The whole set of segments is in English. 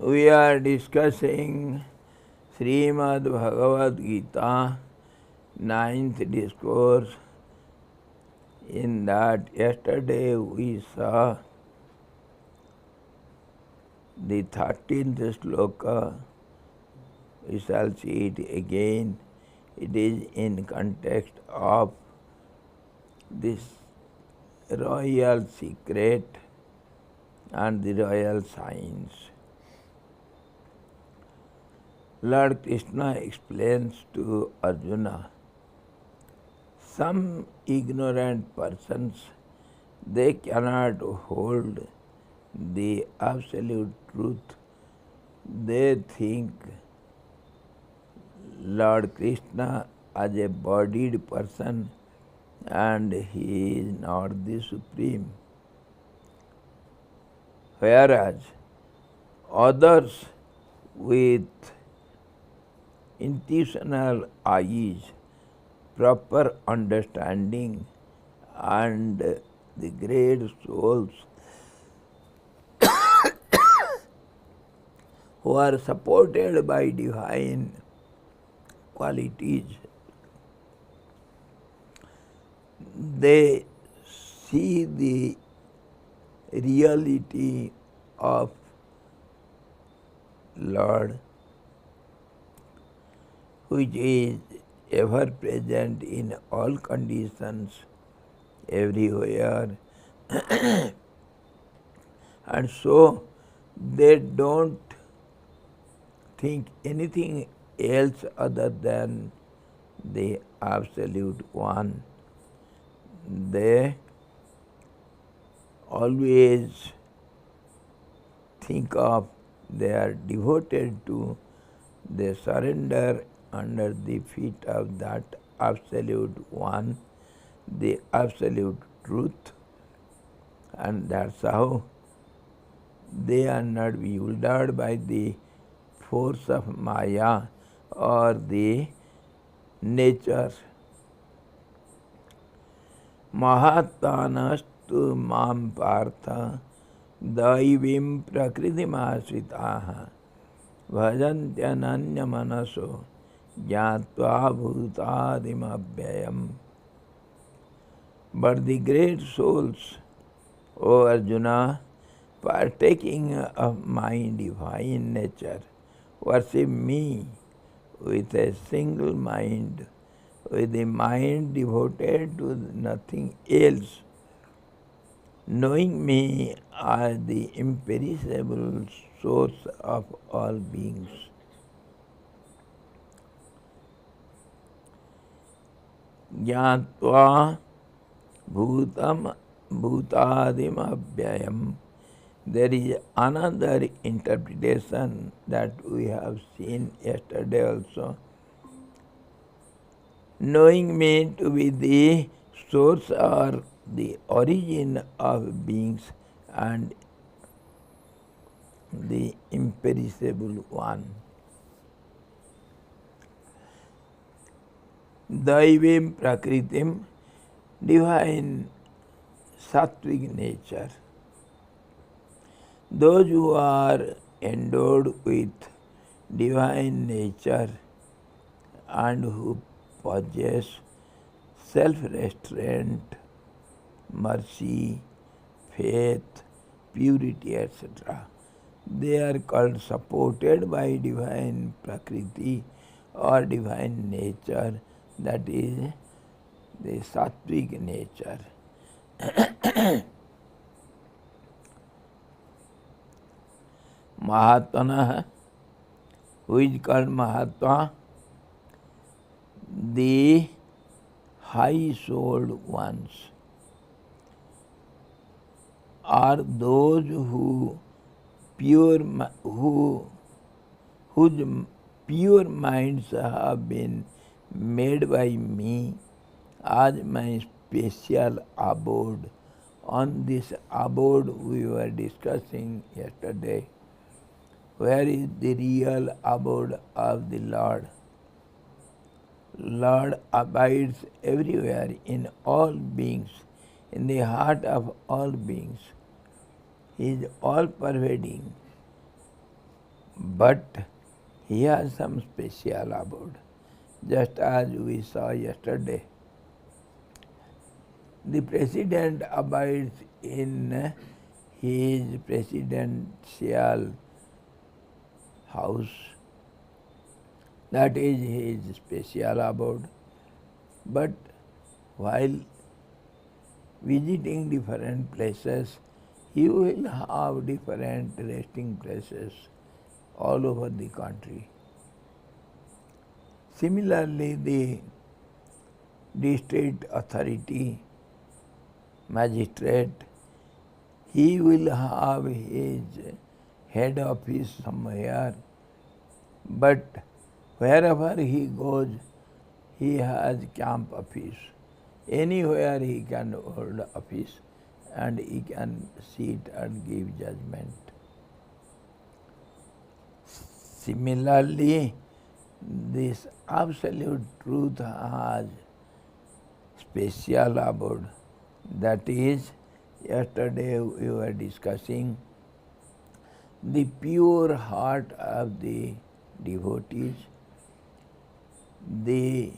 We are discussing Srimad Bhagavad Gita, 9th discourse. In that yesterday we saw the 13th sloka. We shall see it again. It is in context of this royal secret and the royal signs. Lord Krishna explains to Arjuna, some ignorant persons, they cannot hold the absolute truth. They think Lord Krishna as a bodied person and he is not the supreme. Whereas others with intuitional eyes, proper understanding and the great souls who are supported by divine qualities, they see the reality of Lord, which is ever present in all conditions, everywhere. And so they don't think anything else other than the Absolute One. They always think of, they are devoted to, they surrender under the feet of that Absolute One, the Absolute Truth, and that's how they are not bewildered by the force of Maya or the nature. Mahatanastu mam partha daivim prakritimāsritaha bhajantyānanya manaso jnatva bhūtādim. But the great souls, O Arjuna, partaking of my divine nature, worship me with a single mind, with the mind devoted to nothing else, knowing me as the imperishable source of all beings. Jnatva bhutam bhutadim abhyayam. There is another interpretation that we have seen yesterday also. Knowing me to be the source or the origin of beings and the imperishable one. Daivim prakritim, divine sattvic nature. Those who are endowed with divine nature and who possess self-restraint, mercy, faith, purity, etc., they are called supported by divine prakriti or divine nature, that is the sattvic nature. Mahatmana, who is called Mahatma, the high-souled ones, are those whose pure minds have been made by me as my special abode. On this abode we were discussing yesterday. Where is the real abode of the Lord? Lord abides everywhere in all beings, in the heart of all beings. He is all pervading. but he has some special abode. Just as we saw yesterday, the president abides in his presidential house. That is his special abode. But while visiting different places, he will have different resting places all over the country. Similarly, the district authority, magistrate, he will have his head office somewhere, but wherever he goes, he has camp office. Anywhere he can hold office and he can sit and give judgment. Similarly, this absolute truth has special abode. That is, yesterday we were discussing the pure heart of the devotees, the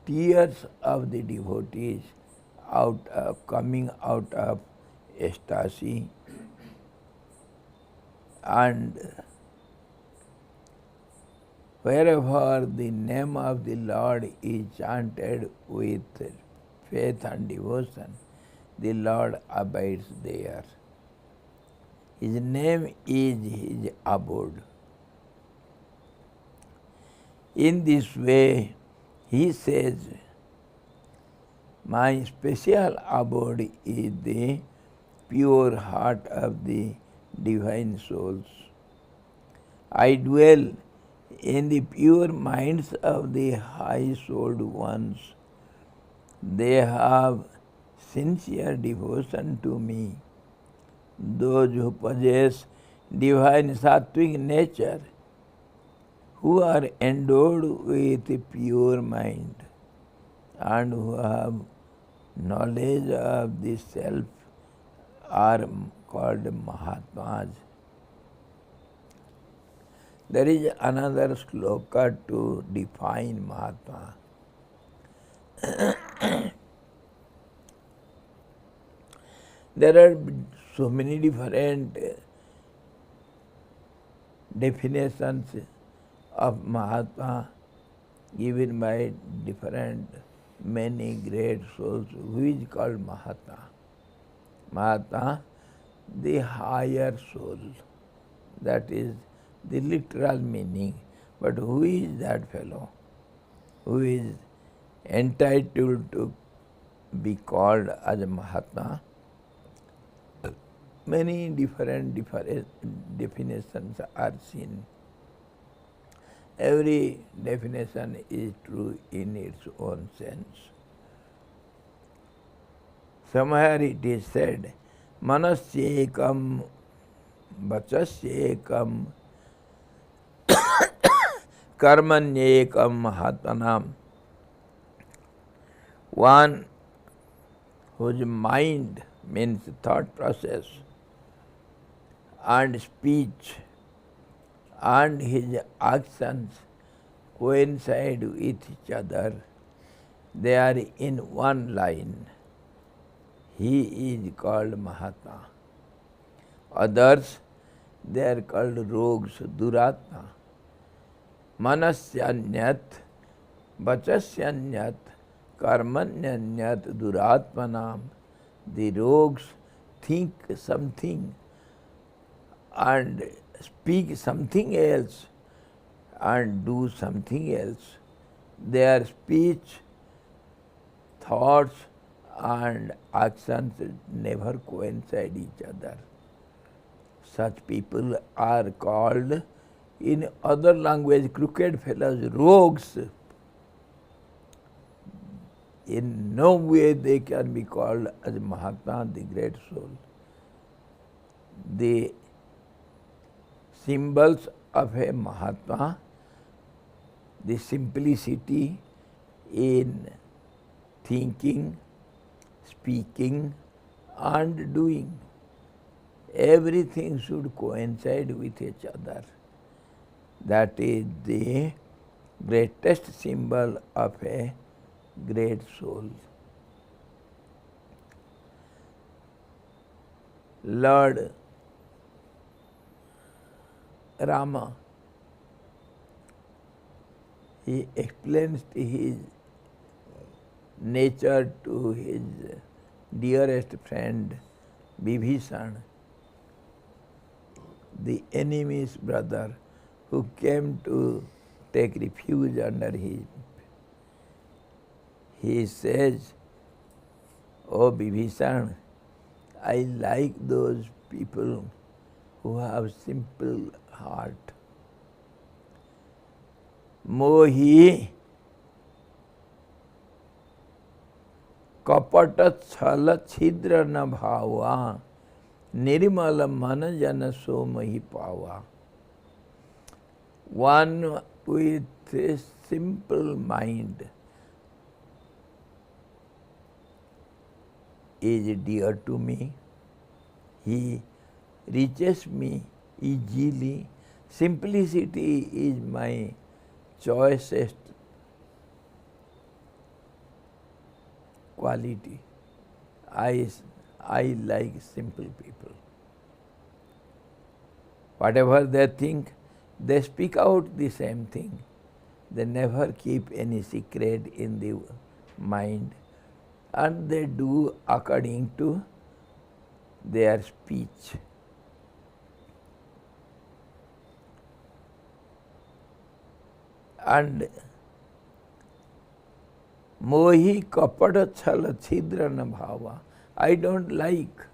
tears of the devotees coming out of ecstasy, and wherever the name of the Lord is chanted with faith and devotion, the Lord abides there. His name is his abode. In this way, he says, my special abode is the pure heart of the divine souls. I dwell in the pure minds of the high-souled ones. They have sincere devotion to me. Those who possess divine sattvic nature, who are endowed with a pure mind and who have knowledge of the self, are called Mahatmas. There is another sloka to define Mahatma. There are so many different definitions of Mahatma given by different many great souls. Who is called Mahatma? Mahatma, the higher soul. That is the literal meaning. But who is that fellow who is entitled to be called as a Mahatma? Many different definitions are seen. Every definition is true in its own sense. Somewhere it is said, Manasyekam, Vachasyekam, Karmanyekam Mahatmanam. One whose mind means thought process and speech and his actions coincide with each other. They are in one line. He is called Mahatma. Others, they are called rogues, Duratma. Manasyanyat, Vachasyanyat, Karmanyanyat, Duratmanam. The rogues think something and speak something else and do something else. Their speech, thoughts and actions never coincide each other. Such people are called in other language crooked fellows, rogues. In no way they can be called as Mahatma, the great soul. The symbols of a Mahatma, the simplicity in thinking, speaking and doing. Everything should coincide with each other. That is the greatest symbol of a great soul. Lord Rama, he explains his nature to his dearest friend Vibhishan, the enemy's brother, who came to take refuge under him. He says, "Oh Vibhishan, I like those people who have simple heart. Mohi kapata chala chhidra na bhava nirmala mana jana so mahi pava." One with a simple mind is dear to me. He reaches me easily. Simplicity is my choicest quality. I like simple people. Whatever they think, they speak out the same thing. They never keep any secret in the mind, and they do according to their speech. And mohi kapata chala chhidra na bhava. I don't like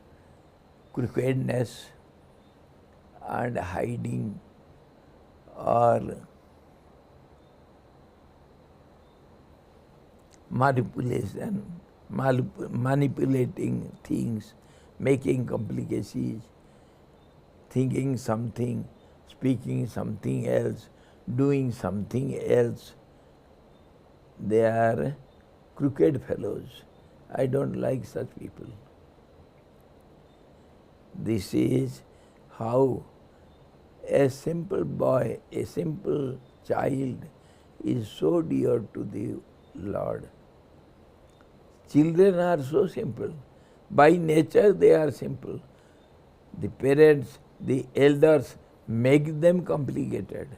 crookedness and hiding or manipulation, manipulating things, making complications, thinking something, speaking something else, doing something else. They are crooked fellows. I don't like such people. This is how a simple boy, a simple child is so dear to the Lord. Children are so simple. By nature they are simple. The parents, the elders make them complicated,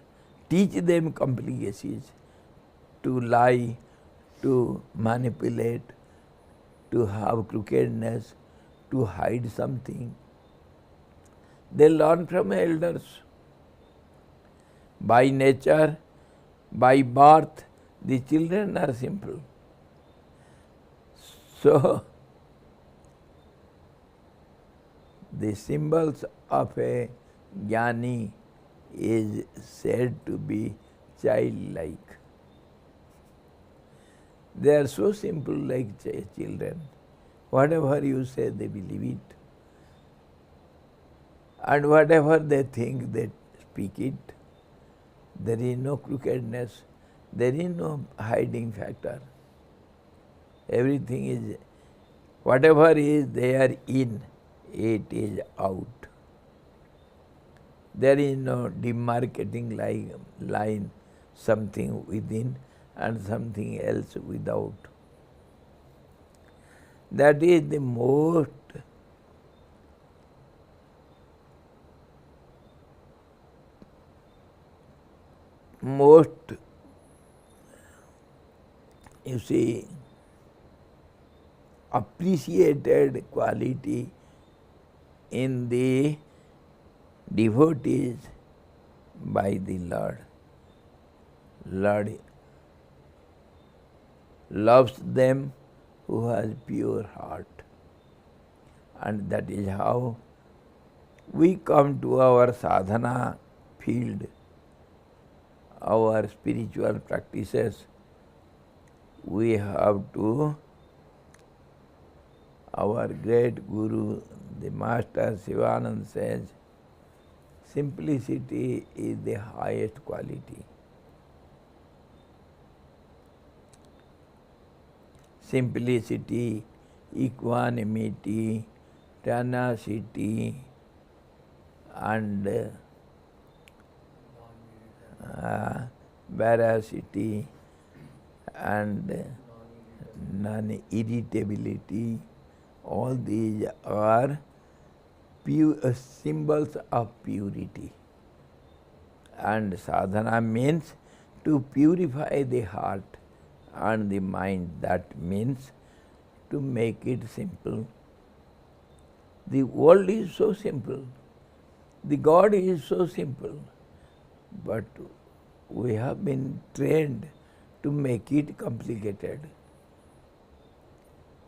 teach them complications, to lie, to manipulate, to have crookedness, to hide something. They learn from elders. By nature, by birth, the children are simple. So, the symbols of a jnani is said to be childlike. They are so simple like children. Whatever you say, they believe it. And whatever they think, they speak it. There is no crookedness. There is no hiding factor. Everything is, whatever is there in, it is out. There is no demarcating line, something within and something else without. That is the most you see, appreciated quality in the devotees by the Lord. Lord loves them who has pure heart. And that is how we come to our sadhana field, our spiritual practices. We have to, our great Guru, the Master Sivanand says, simplicity is the highest quality. Simplicity, equanimity, tenacity, and veracity and non-irritability, all these are symbols of purity. And sadhana means to purify the heart and the mind. That means to make it simple. The world is so simple. The God is so simple. But we have been trained to make it complicated.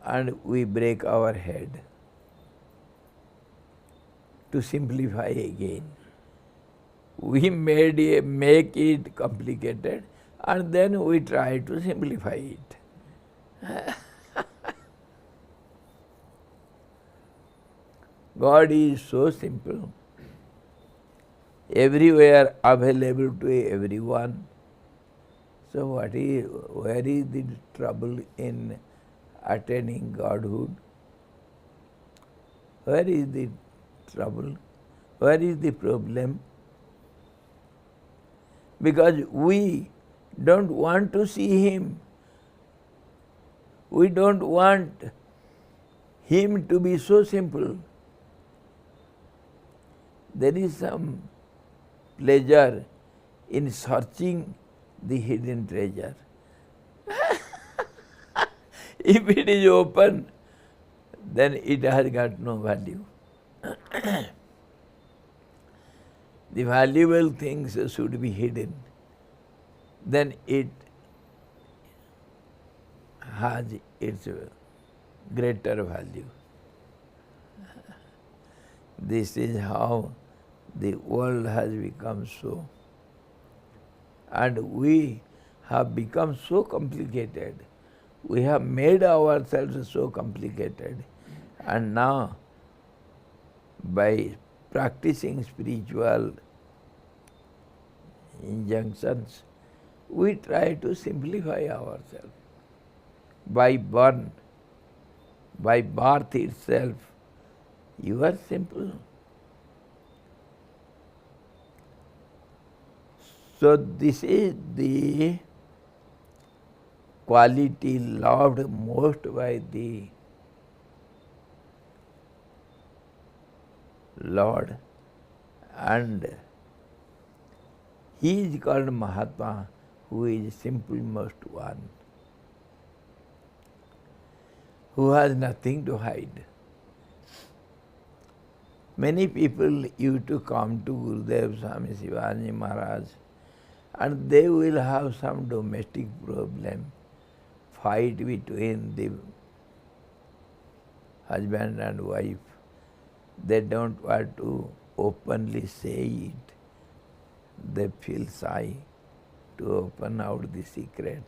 And we break our head to simplify again. We make it complicated and then we try to simplify it. God is so simple, everywhere available to everyone. So where is the trouble in attaining Godhood? Where is the trouble? Where is the problem? Because we don't want to see Him. We don't want Him to be so simple. There is some pleasure in searching the hidden treasure. If it is open, then it has got no value. The valuable things should be hidden. Then it has its greater value. This is how the world has become so. And we have become so complicated. We have made ourselves so complicated. And now, by practicing spiritual injunctions, we try to simplify ourselves. By birth itself, you are simple. So this is the quality loved most by the Lord, and He is called Mahatma, who is simple most one, who has nothing to hide. Many people used to come to Gurudev Swami Sivanand Maharaj, and they will have some domestic problem, fight between the husband and wife. They don't want to openly say it. They feel shy to open out the secret.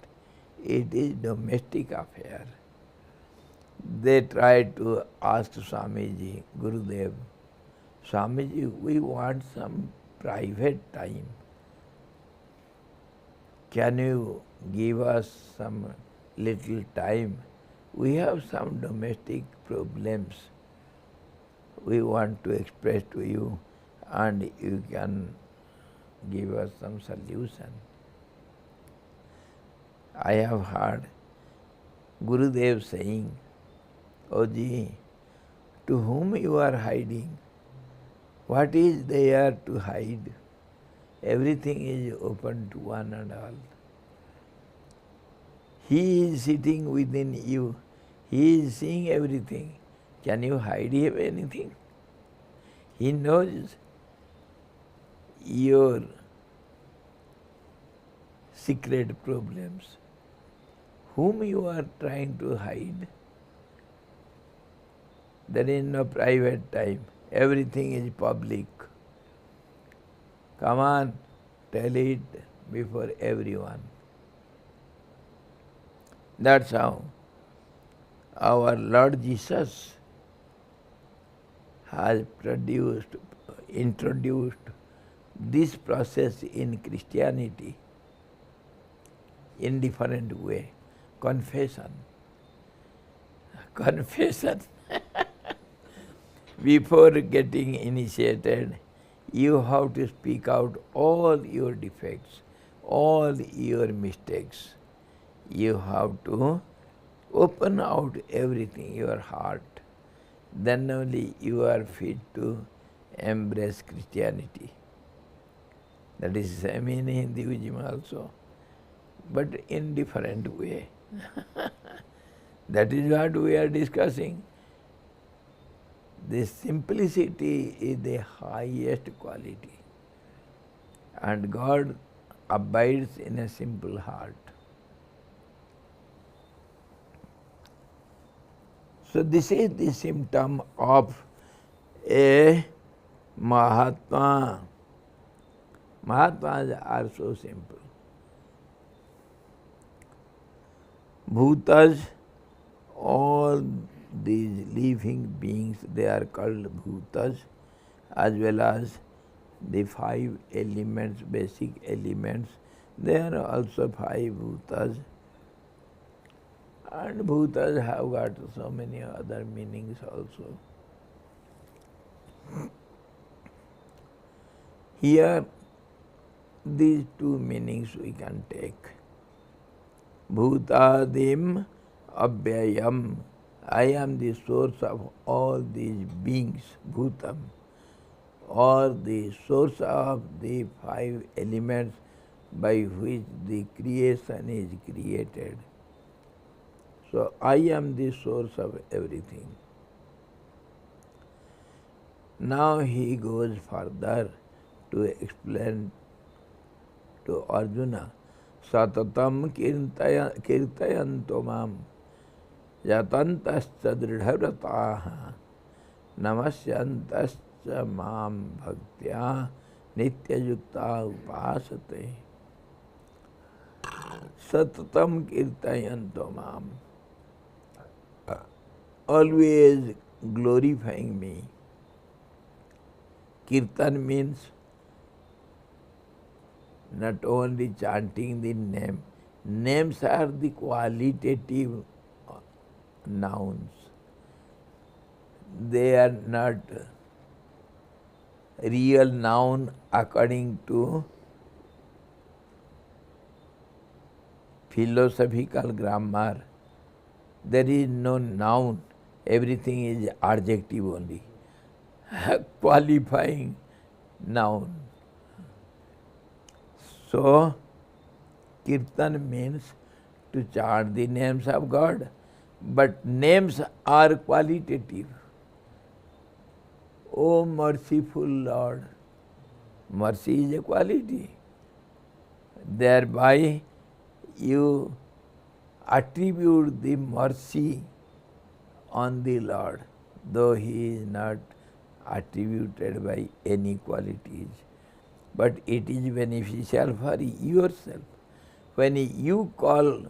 It is domestic affair. They try to ask Swamiji, Gurudev, Swamiji, we want some private time. Can you give us some little time? We have some domestic problems. We want to express to you, and you can give us some solution. I have heard Gurudev saying, Oji, to whom you are hiding? What is there to hide? Everything is open to one and all. He is sitting within you. He is seeing everything. Can you hide him anything? He knows your secret problems. Whom you are trying to hide? There is no private time. Everything is public. Come on, tell it before everyone. That's how our Lord Jesus has introduced this process in Christianity in different way. Confession. Confession. Before getting initiated, You have to speak out all your defects, all your mistakes. You have to open out everything, your heart. Then only you are fit to embrace Christianity. That is same in Hinduism also, but in different way. That is what we are discussing. The simplicity is the highest quality, and God abides in a simple heart. So this is the symptom of a Mahatma. Mahatmas are so simple. Bhutas, all these living beings, they are called bhutas, as well as the 5 elements, basic elements, they are also 5 bhutas. And bhutas have got so many other meanings also. Here, these 2 meanings we can take. Bhutadim abhyayam. I am the source of all these beings, bhutam, or the source of the 5 elements by which the creation is created. So I am the source of everything. Now he goes further to explain to Arjuna, Satatam kirtayanto mam yatantascha dridhavrataha namasyantascha mam bhaktya nityayukta upasate. Satatam kirtayanto mam, always glorifying me. Kirtan means not only chanting the name. Names are the qualitative nouns. They are not real noun according to philosophical grammar. There is no noun. Everything is adjective only. Qualifying noun. So, Kirtan means to chant the names of God, but names are qualitative. O merciful Lord, mercy is a quality. Thereby you attribute the mercy on the Lord, though He is not attributed by any qualities. But it is beneficial for yourself. When you call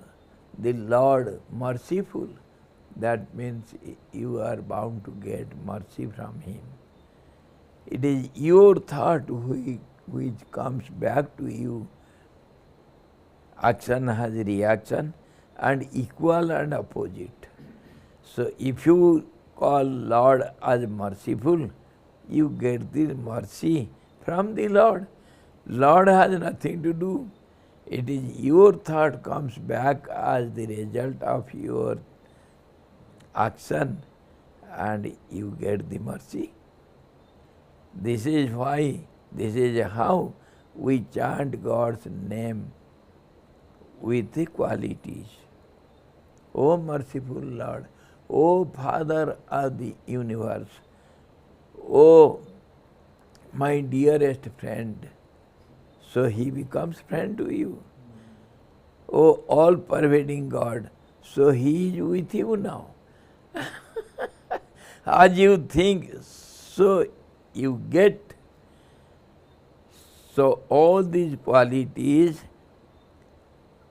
the Lord merciful, that means you are bound to get mercy from Him. It is your thought which comes back to you. Action has reaction and equal and opposite. So if you call Lord as merciful, you get the mercy from the Lord. Lord has nothing to do. It is your thought comes back as the result of your action and you get the mercy. This is why, this is how we chant God's name with the qualities. O merciful Lord, O Father of the universe, O my dearest friend. So he becomes friend to you. O all-pervading God, so he is with you now. As you think, so you get. So all these qualities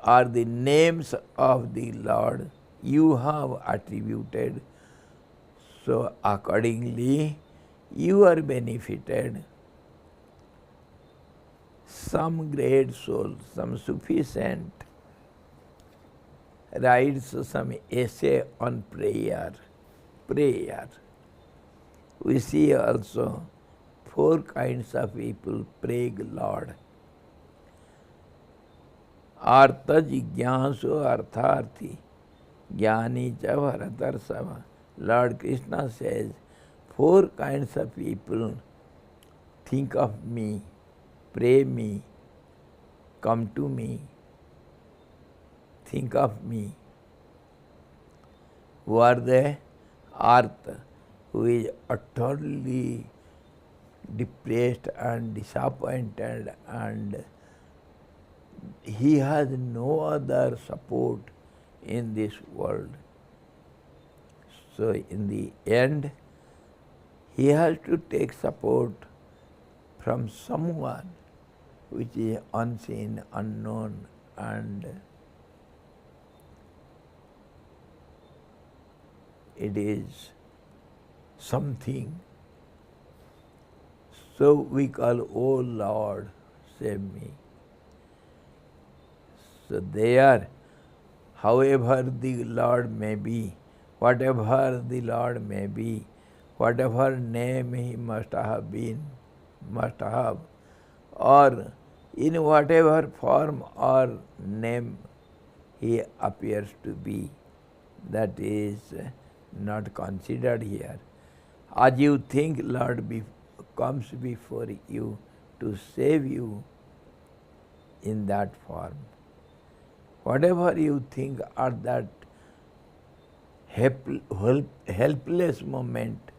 are the names of the Lord you have attributed. So accordingly, you are benefited. Some great soul, some Sufi saint, writes some essay on prayer. Prayer. We see also four kinds of people pray Lord. Artha jigyansu artharthi jnani cha bharatarsava. Lord Krishna says, four kinds of people think of me, pray me, come to me, think of me. Who are they? Artha, who is utterly depressed and disappointed, and he has no other support in this world. So in the end, he has to take support from someone which is unseen, unknown, and it is something. So we call, "Oh Lord, save me." So there, however the Lord may be, whatever the Lord may be, whatever name he must have been, must have, or in whatever form or name he appears to be, that is not considered here. As you think Lord comes before you to save you in that form, whatever you think at that helpless moment,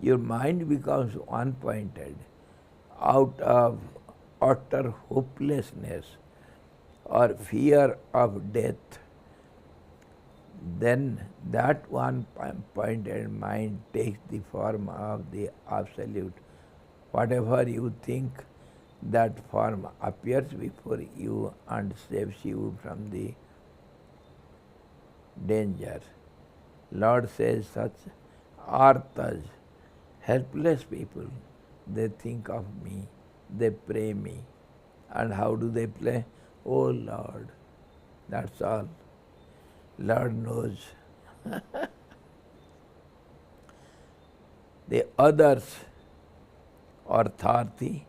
your mind becomes one-pointed out of utter hopelessness or fear of death. Then that one-pointed mind takes the form of the Absolute. Whatever you think, that form appears before you and saves you from the danger. Lord says such arthas, helpless people, they think of me, they pray me. And how do they pray? Oh Lord, that's all. Lord knows. The others, artharthi,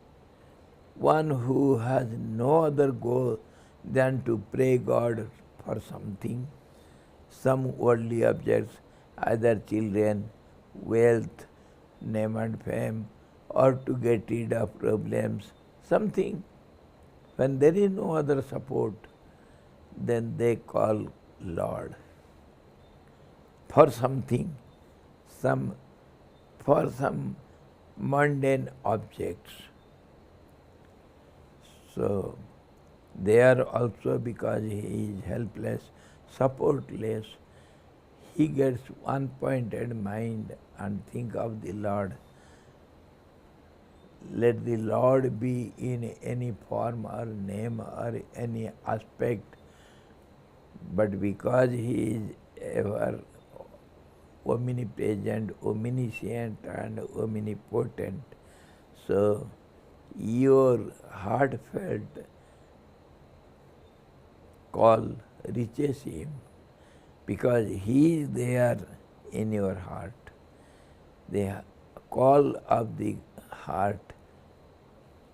one who has no other goal than to pray God for something, some worldly objects, either children, wealth, name and fame, or to get rid of problems, something. When there is no other support, then they call Lord for something, for some mundane objects. So there also, because he is helpless, supportless, he gets one-pointed mind and think of the Lord. Let the Lord be in any form or name or any aspect, but because he is ever omnipresent, omniscient and omnipotent, so your heartfelt call reaches him, because he is there in your heart. The call of the heart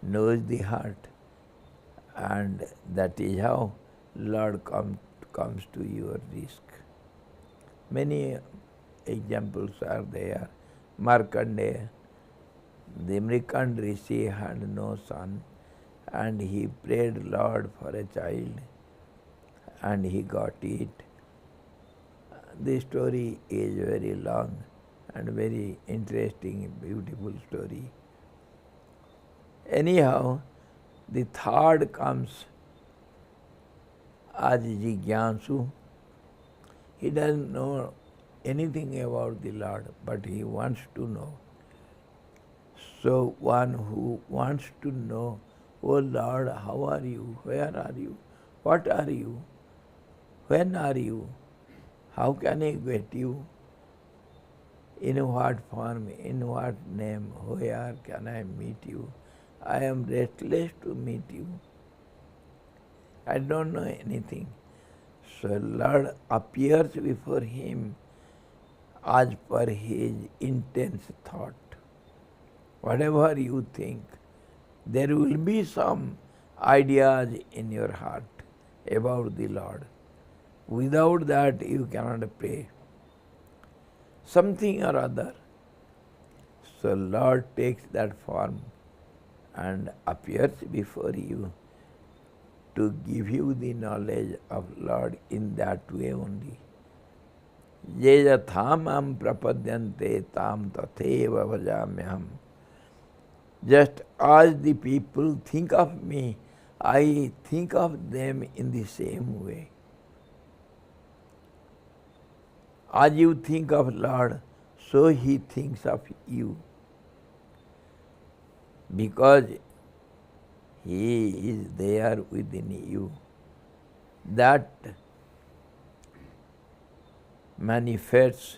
knows the heart, and that is how Lord comes to your risk. Many examples are there. Markandeya, the Mrikand Rishi had no son, and he prayed Lord for a child, and he got it. The story is very long and very interesting, beautiful story. Anyhow, the third comes as Jigyansu. He doesn't know anything about the Lord, but he wants to know. So one who wants to know, oh Lord, how are you? Where are you? What are you? When are you? How can I get you? In what form, in what name, where can I meet you? I am restless to meet you. I don't know anything. So Lord appears before him as per his intense thought. whatever you think, there will be some ideas in your heart about the Lord. Without that you cannot pray. Something or other. So Lord takes that form and appears before you to give you the knowledge of Lord in that way only. Ye yathamam prapadyante tam tatheva bhajamyaham. Just as the people think of me, I think of them in the same way. As you think of Lord, so He thinks of you. Because He is there within you. That manifests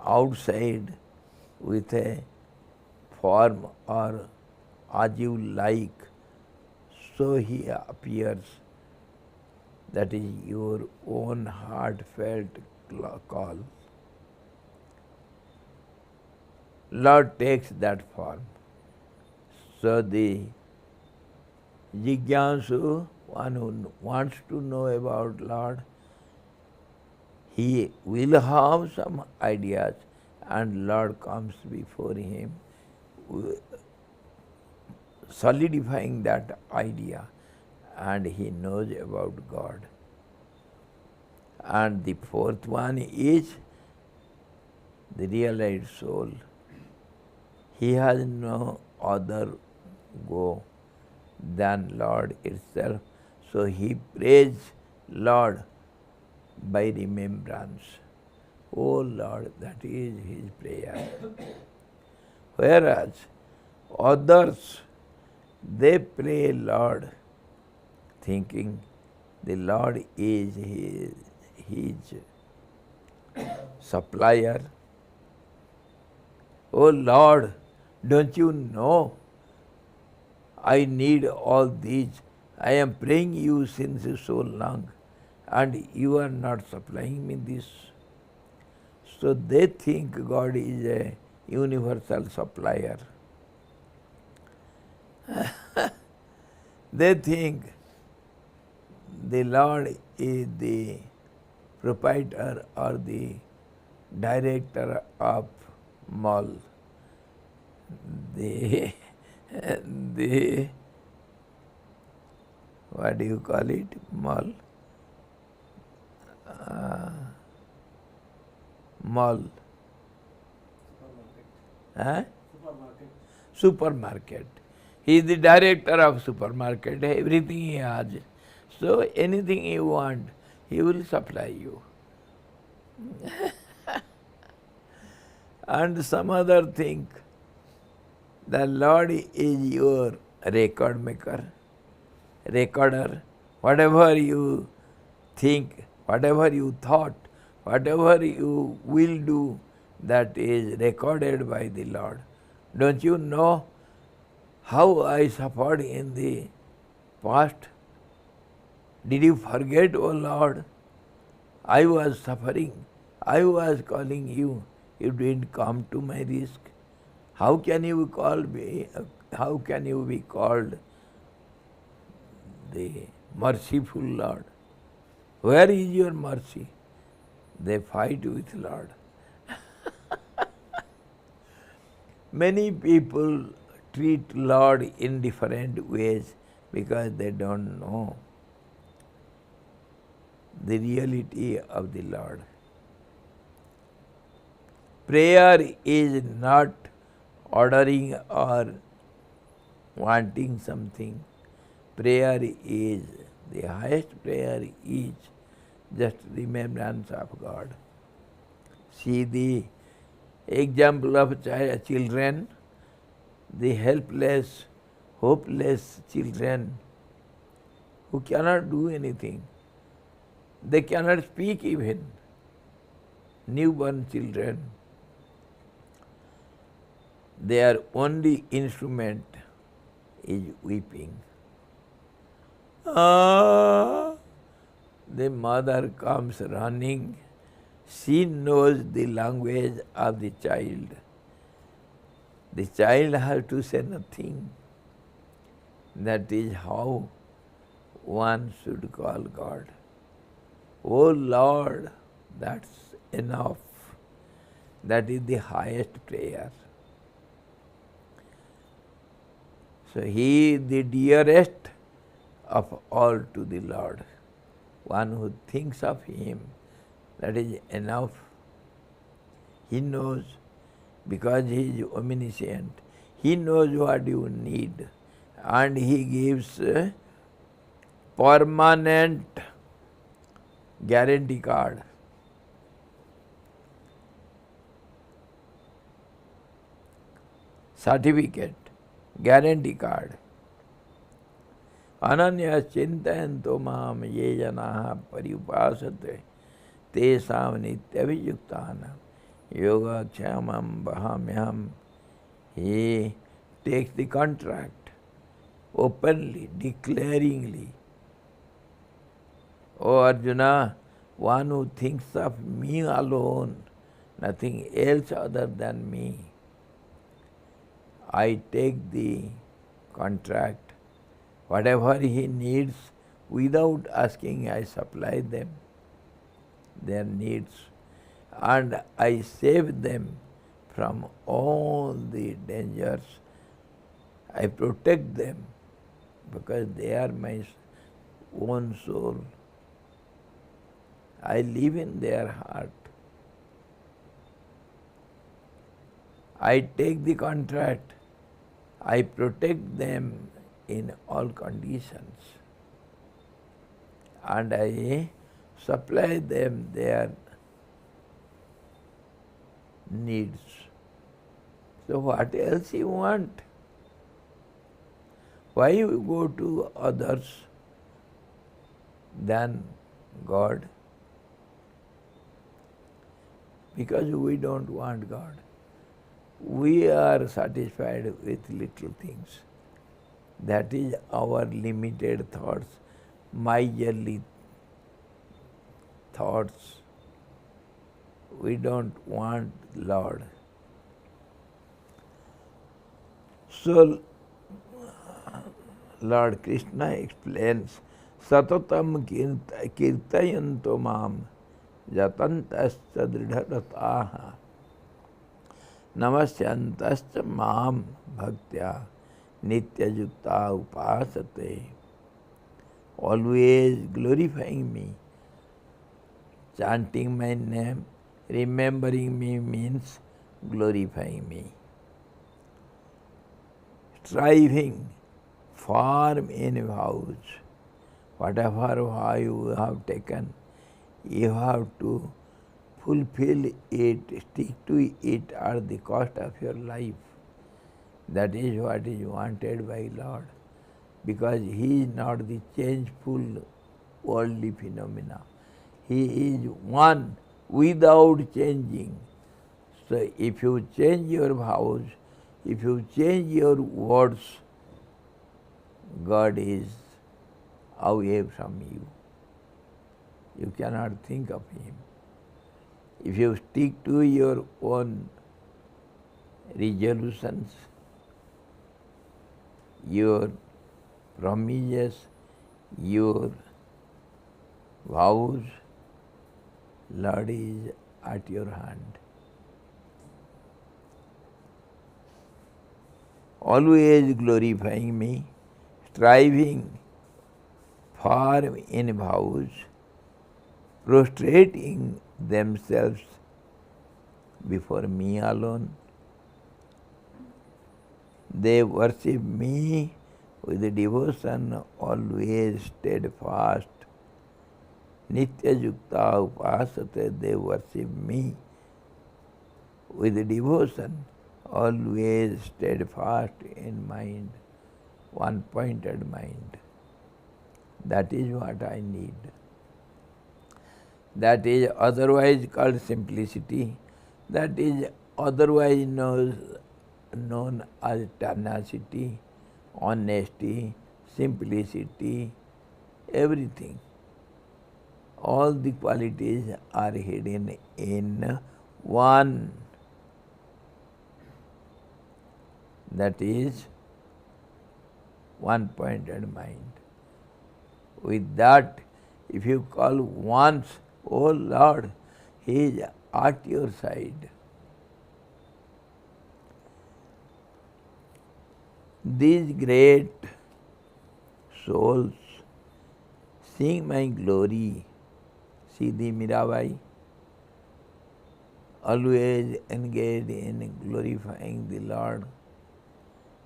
outside with a form or as you like, so He appears. That is your own heartfelt call. Lord takes that form. So the Jigyansu, one who wants to know about Lord, he will have some ideas and Lord comes before him, solidifying that idea, and he knows about God. And the fourth one is the realized soul. He has no other go than Lord itself. So he prays Lord by remembrance. Oh Lord, that is his prayer. Whereas others, they pray Lord thinking the Lord is his supplier. Oh Lord, don't you know I need all these? I am praying you since so long and you are not supplying me this. So they think God is a universal supplier. They think the Lord is the proprietor or the director of mall. The what do you call it? Mall? Mall. Huh? Supermarket. He is the director of supermarket. Everything he has. So anything you want, he will supply you. And some other think the Lord is your record maker, recorder. Whatever you think, whatever you thought, whatever you will do, that is recorded by the Lord. Don't you know how I suffered in the past? Did you forget, O Lord? I was suffering. I was calling you. You didn't come to my risk. How can you call me? How can you be called the merciful Lord? Where is your mercy? They fight with Lord. Many people treat Lord in different ways because they don't know the reality of the Lord. Prayer is not ordering or wanting something. Prayer is, the highest prayer is just remembrance of God. See the example of children, the helpless, hopeless children who cannot do anything. They cannot speak even. Newborn children, their only instrument is weeping. The mother comes running. She knows the language of the child. The child has to say nothing. That is how one should call God. Oh Lord, that's enough. That is the highest prayer. So He is the dearest of all to the Lord. One who thinks of Him, that is enough. He knows, because He is omniscient. He knows what you need, and He gives permanent guarantee card. Certificate, guarantee card. Ananya chintayanto mam ye janaha paripasate tesam nityavijyuktana yoga kshamam bahamyam. He takes the contract openly, declaringly. O Arjuna, one who thinks of me alone, nothing else other than me, I take the contract. Whatever he needs, without asking, I supply them their needs, and I save them from all the dangers. I protect them because they are my own soul. I live in their heart. I take the contract. I protect them in all conditions, and I supply them their needs. So what else you want? Why you go to others than God? Because we don't want God. We are satisfied with little things. That is our limited thoughts, miserly thoughts. We don't want Lord. So Lord Krishna explains, Satatam kirtayanto mam jatantascha dridharataha namasyantascha mam bhaktya nityajukta upasate. Always glorifying me, chanting my name, remembering me means glorifying me. Striving, firm in vows. Whatever vow you have taken, you have to fulfill it, stick to it at the cost of your life. That is what is wanted by Lord, because He is not the changeful worldly phenomena. He is one without changing. So if you change your vows, if you change your words, God is away from you. You cannot think of Him. If you stick to your own resolutions, your promises, your vows, Lord is at your hand. Always glorifying me, striving firm in vows, prostrating themselves before me alone. They worship me with devotion always steadfast. Nitya Yukta Upasate, they worship me with devotion always steadfast in mind, one-pointed mind. That is what I need. That is otherwise called simplicity. That is otherwise known as tenacity, honesty, simplicity, everything. All the qualities are hidden in one. That is one-pointed mind. With that, if you call once, "Oh Lord," He is at your side. These great souls sing my glory. See the Mirabai, always engaged in glorifying the Lord,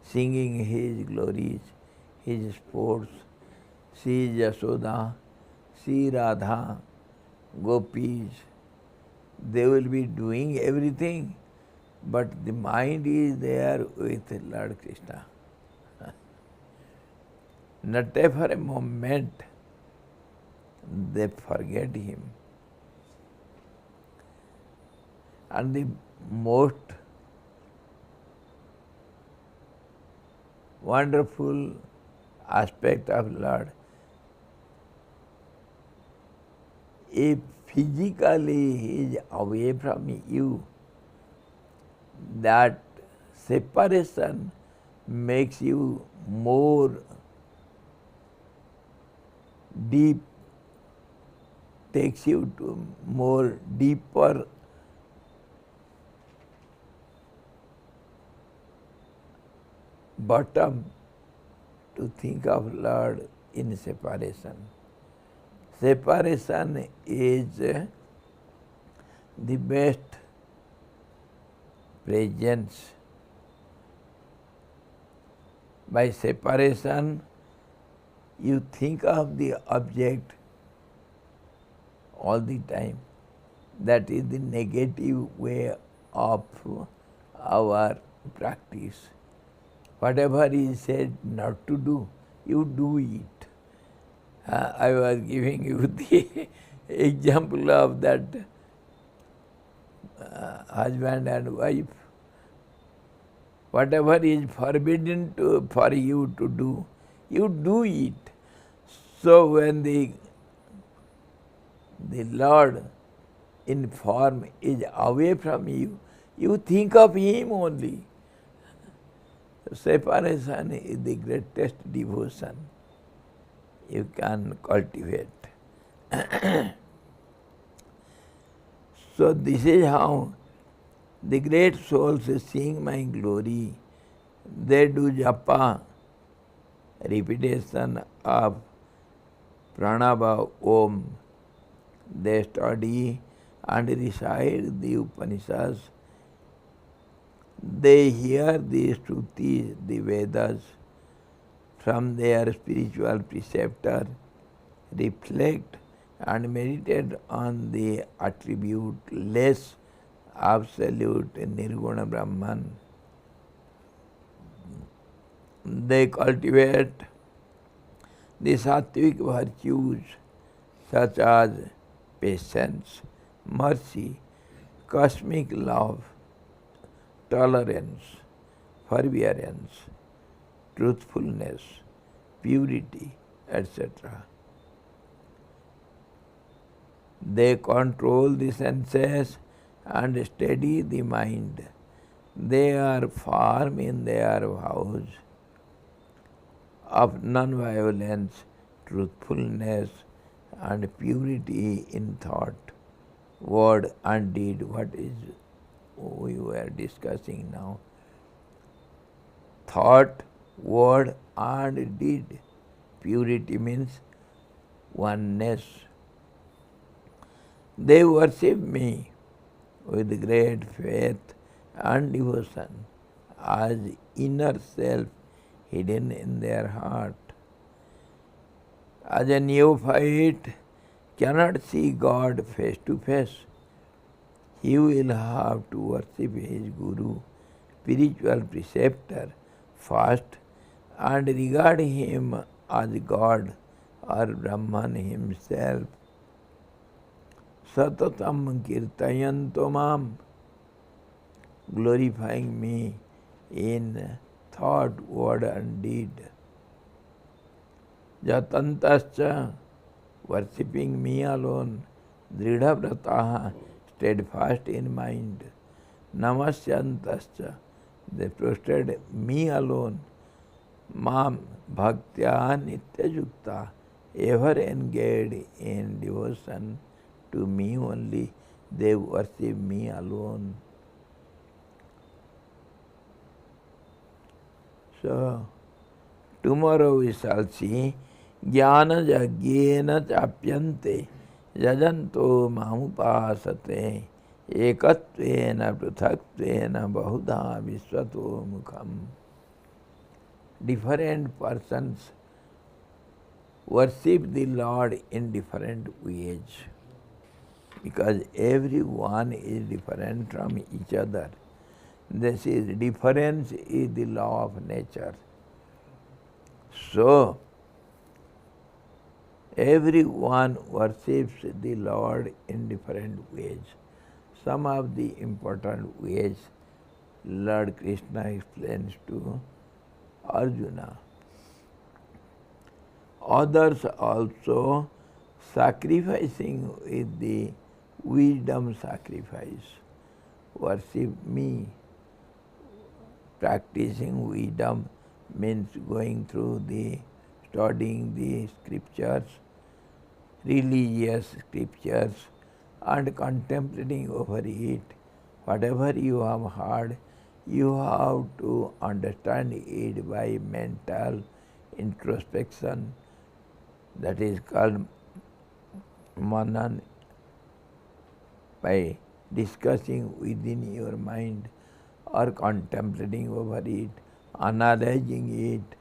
singing His glories, His sports. See Yashoda, see Radha, gopis, they will be doing everything, but the mind is there with Lord Krishna. Not for a moment they forget Him. And the most wonderful aspect of Lord, if physically He is away from you, that separation makes you more deep, takes you to more deeper bottom to think of Lord in separation. Separation is the best presence. By separation, you think of the object all the time. That is the negative way of our practice. Whatever is said not to do, you do it. I was giving you the example of that husband and wife. Whatever is forbidden for you to do, you do it. So when the Lord in form is away from you, you think of Him only. Separation is the greatest devotion you can cultivate. So this is how the great souls sing my glory. They do japa, repetition of pranava om. They study and recite the Upanishads. They hear the Shrutis, the Vedas, from their spiritual preceptor, reflect and meditate on the attribute-less absolute Nirguna Brahman. They cultivate the sattvic virtues such as patience, mercy, cosmic love, tolerance, forbearance, truthfulness, purity, etc. They control the senses and steady the mind. They are firm in their vows of non-violence, truthfulness, and purity in thought, word, and deed. What is we were discussing now? Thought, word, and deed. Purity means oneness. They worship me with great faith and devotion as inner self hidden in their heart. As a neophyte cannot see God face to face, he will have to worship his Guru, spiritual preceptor, first, and regard him as God or Brahman himself. Satatam kirtayanto mam, glorifying me in thought, word, and deed. Jatantascha, worshipping me alone. Dridhavrataha, steadfast in mind. Namasyantascha, They prostrate me alone. Mam bhaktya nitya yukta, ever engaged in devotion to me only. They worship me alone. So, tomorrow we shall see Jnana Jagyena Chapyante Jajanto Mamupasate Ekatvena Pruthatvena Bahudha Visvato Mukham. Different persons worship the Lord in different ways because everyone is different from each other. This is difference is the law of nature. So, everyone worships the Lord in different ways. Some of the important ways Lord Krishna explains to Arjuna. Others also sacrificing with the wisdom sacrifice. Worship me. Practicing wisdom means going through studying the scriptures, religious scriptures, and contemplating over it. Whatever you have heard, you have to understand it by mental introspection. That is called manan, by discussing within your mind or contemplating over it, analyzing it,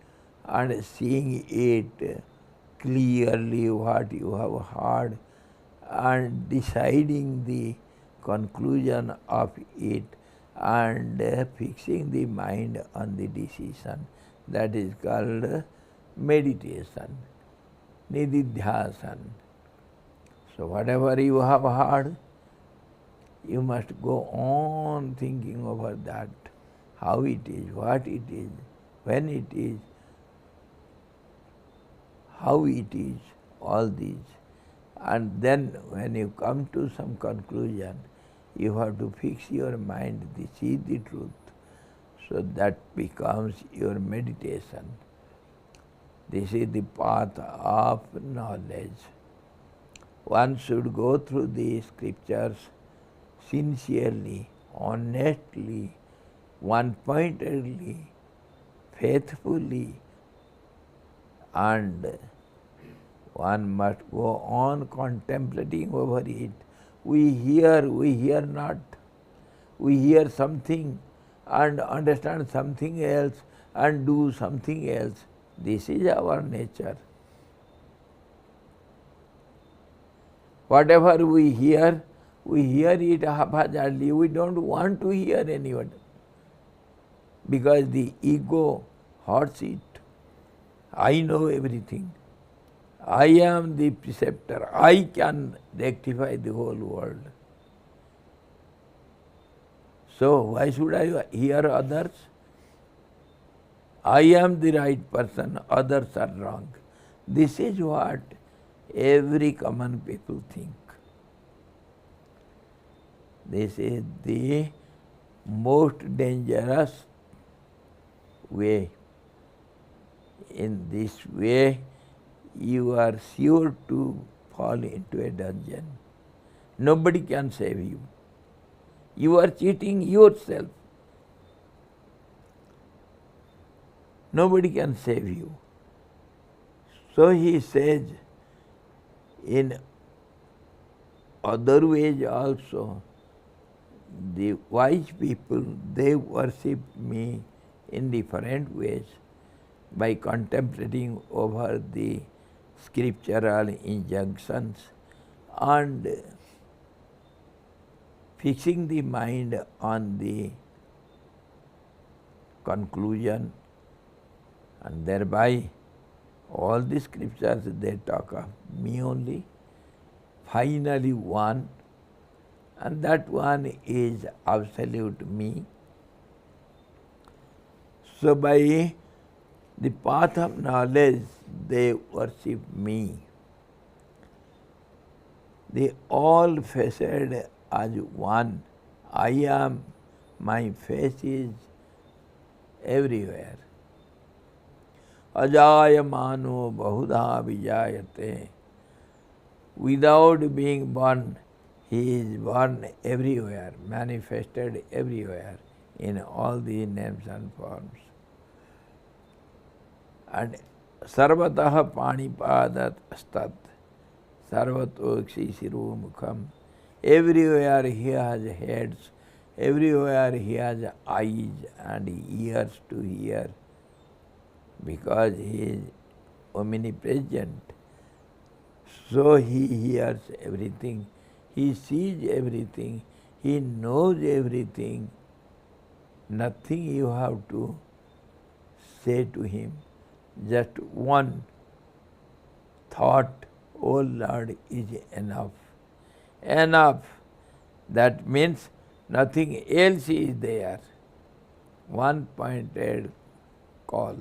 and seeing it clearly what you have heard, and deciding the conclusion of it, and fixing the mind on the decision. That is called meditation, nididhyasan. So whatever you have heard, you must go on thinking over that, how it is, what it is, when it is, how it is, all these. And then when you come to some conclusion, you have to fix your mind, this is the truth. So that becomes your meditation. This is the path of knowledge. One should go through the scriptures sincerely, honestly, one-pointedly, faithfully, and one must go on contemplating over it. We hear not. We hear something and understand something else and do something else. This is our nature. Whatever we hear it haphazardly. We don't want to hear anyone because the ego hurts it. I know everything. I am the preceptor. I can rectify the whole world. So why should I hear others? I am the right person, others are wrong. This is what every common people think. This is the most dangerous way. In this way, you are sure to fall into a dungeon. Nobody can save you. You are cheating yourself. Nobody can save you. So he says, in other ways also, the wise people, they worship me in different ways by contemplating over the scriptural injunctions and fixing the mind on the conclusion, and thereby all the scriptures, they talk of me only. Finally one, and that one is absolute me. So by the path of knowledge, they worship me. They all faced as one. I am, my face is everywhere. Ajayamano bahudha vijayate. Without being born, he is born everywhere, manifested everywhere in all the names and forms. And sarvataha panipadat stat, sarvatokshi siru mukham. Everywhere he has heads, everywhere he has eyes and ears to hear, because he is omnipresent. So he hears everything, he sees everything, he knows everything. Nothing you have to say to him. Just one thought, oh Lord, is enough. Enough. That means nothing else is there. One pointed call.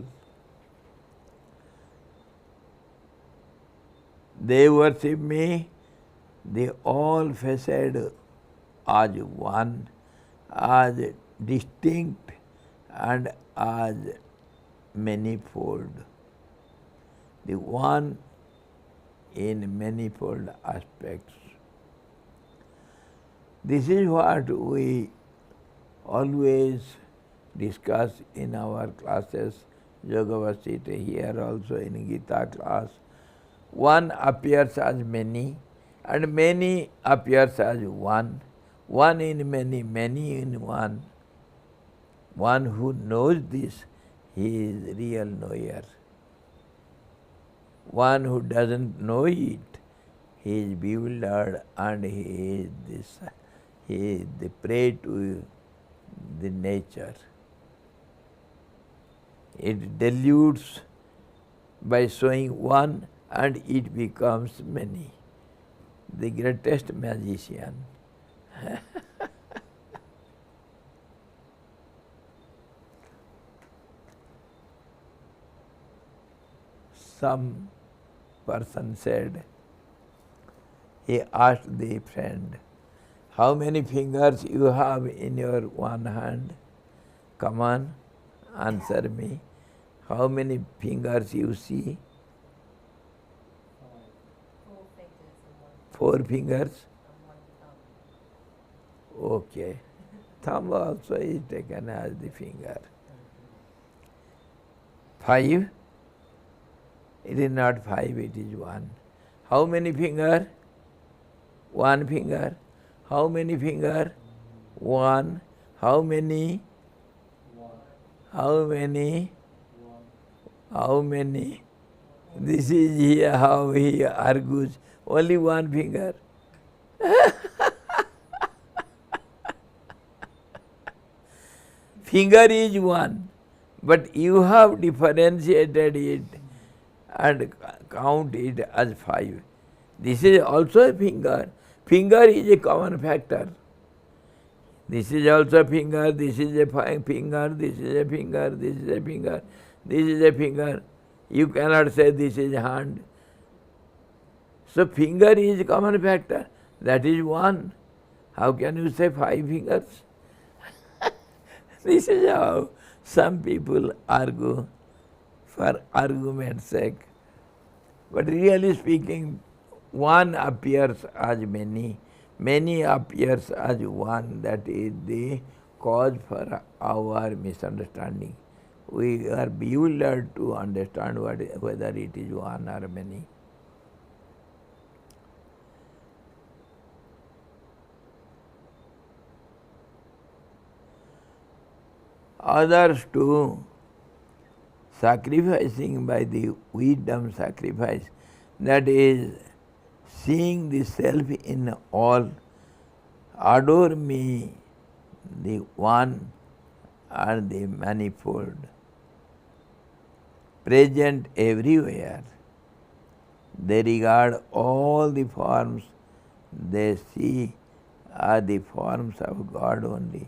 They worship me, they all faced as one, as distinct and as manifold. The one in manifold aspects. This is what we always discuss in our classes, Yogavasita, here also in Gita class. One appears as many, and many appears as one. One in many, many in one. One who knows this, he is real knower. One who doesn't know it, he is bewildered and he is the prey to the nature. It dilutes by showing one and it becomes many. The greatest magician. Some person said, he asked the friend, how many fingers you have in your one hand? Come on, answer me. How many fingers you see? 4 fingers? Okay. Thumb also is taken as the finger. 5? It is not 5, it is 1. How many finger? 1 finger. How many finger? 1. How many? How many? How many? This is here how he argues. Only 1 finger. Finger is 1, but you have differentiated it and count it as 5. This is also a finger. Finger is a common factor. This is also a finger, this is a finger, this is a finger, this is a finger, this is a finger. You cannot say this is hand. So finger is a common factor. That is 1. How can you say 5 fingers? This is how some people argue for argument's sake. But really speaking, 1 appears as many, many appears as 1. That is the cause for our misunderstanding. We are bewildered to understand whether it is 1 or many. Others too, sacrificing by the wisdom sacrifice, that is, seeing the self in all, adore me, the one and the manifold, present everywhere. They regard all the forms they see are the forms of God only.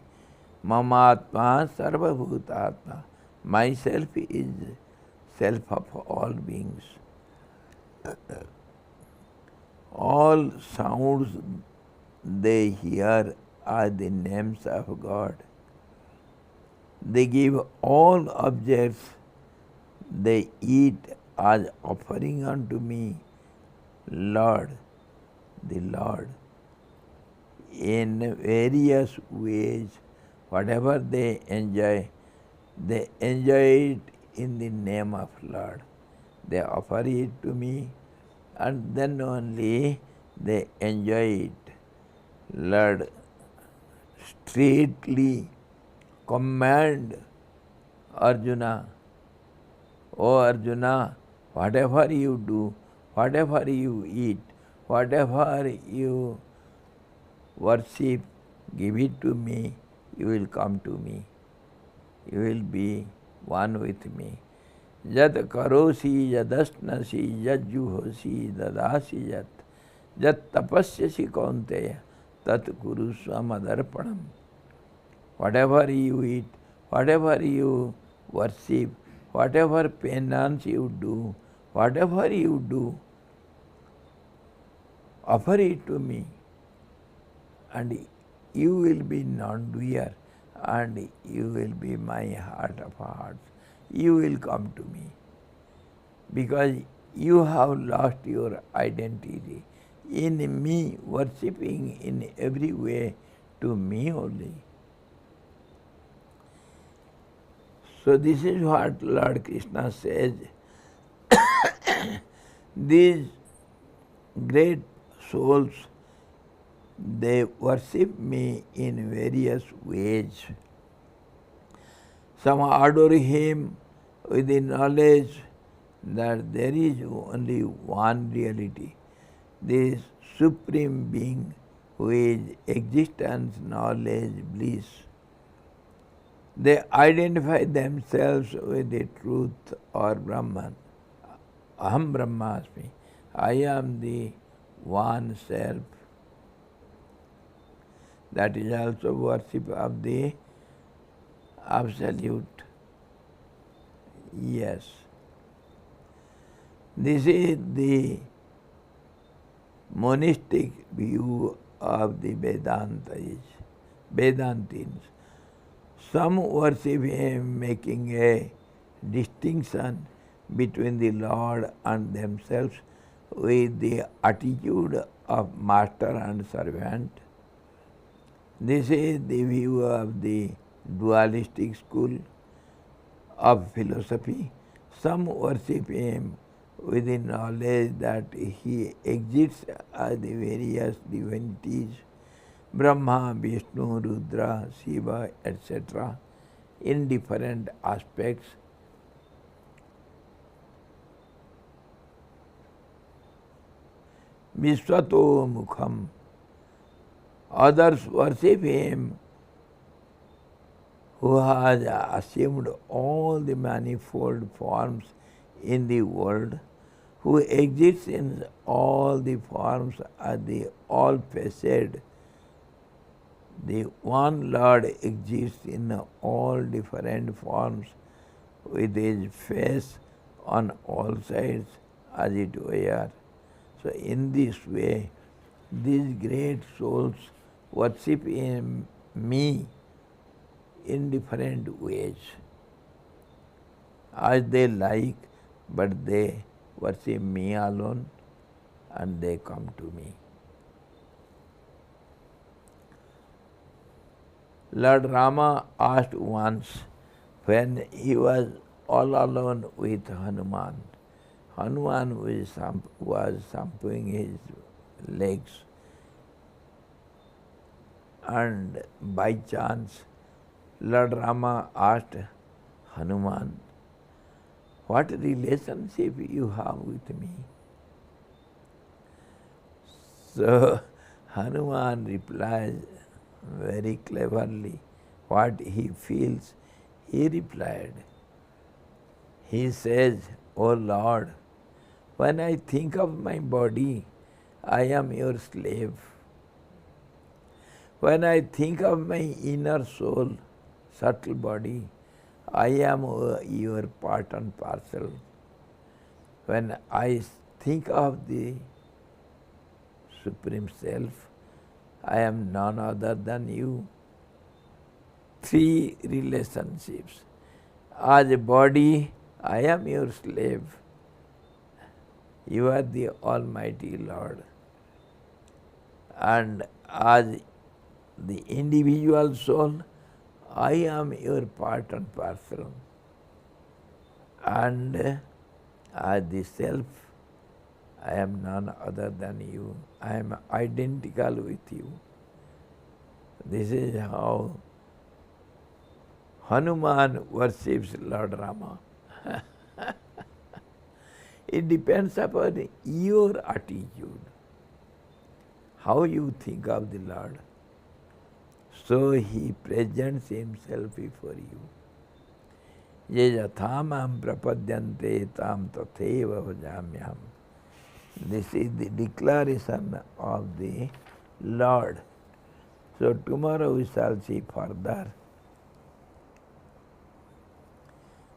Mamatma sarvabhutatma. Myself is self of all beings. All sounds they hear are the names of God. They give all objects they eat as offering unto me, Lord, the Lord. In various ways, whatever they enjoy it in the name of Lord. They offer it to me, and then only they enjoy it. Lord straightly command Arjuna, O Arjuna, whatever you do, whatever you eat, whatever you worship, give it to me, you will come to me. You will be one with me. Jat karosi yadasnasi yad juhosi dadasi yat jat tapasyasi kaunteya tat kuru swamadarpanam. Whatever you eat, whatever you worship, whatever penance you do, whatever you do, offer it to me, and you will be non-doer, and you will be my heart of hearts. You will come to me, because you have lost your identity in me, worshipping in every way to me only. So this is what Lord Krishna says. These great souls, they worship me in various ways. Some adore him with the knowledge that there is only one reality, this Supreme Being who is existence, knowledge, bliss. They identify themselves with the truth or Brahman. Aham Brahmasmi. I am the one self. That is also worship of the absolute. Yes. This is the monistic view of the Vedantis. Some worship him making a distinction between the Lord and themselves with the attitude of master and servant. This is the view of the dualistic school of philosophy. Some worship him with the knowledge that he exists as the various divinities, Brahma, Vishnu, Rudra, Shiva, etc., in different aspects. Vishwato Mukham. Others worship him who has assumed all the manifold forms in the world, who exists in all the forms as the all-faced. The one Lord exists in all different forms with his face on all sides, as it were. So in this way, these great souls worship in me in different ways, as they like, but they worship me alone and they come to me. Lord Rama asked once, when he was all alone with Hanuman. Hanuman was shampooing his legs, and by chance Lord Rama asked Hanuman, what relationship you have with me? So Hanuman replies very cleverly what he feels. He replied, he says, O Lord, when I think of my body, I am your slave. When I think of my inner soul, subtle body, I am your part and parcel. When I think of the Supreme Self, I am none other than you. three relationships. As a body, I am your slave. You are the Almighty Lord. And as the individual soul, I am your part and parcel. And as the self, I am none other than you. I am identical with you. This is how Hanuman worships Lord Rama. It depends upon your attitude, how you think of the Lord. So He presents Himself before you. Ye yathamam prapadyante tam tatheva bhajamyam. This is the declaration of the Lord. So tomorrow we shall see further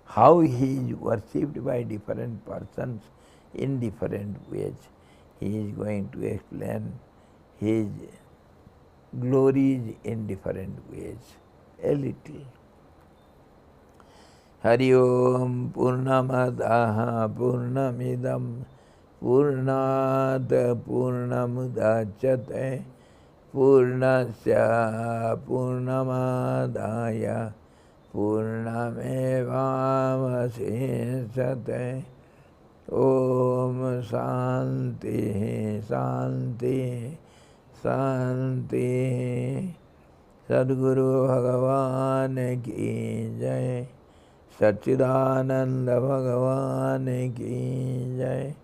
how He is worshipped by different persons in different ways. He is going to explain His glories in different ways, a little. Hari Om Purnamadaha Purnamidam Purnat Purnamudachyate Purnasya Purnamadaya Purnamevavasesate. Om Shanti Shanti Shanti. Sadguru Bhagavan ki jai. Satchidananda Bhagavan ki jai.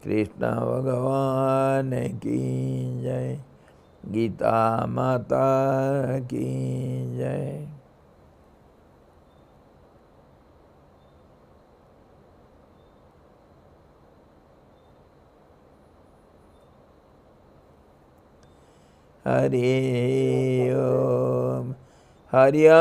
Krishna Bhagavan ki jai. Gita Mata ki jai. Hari Om. Hari Om.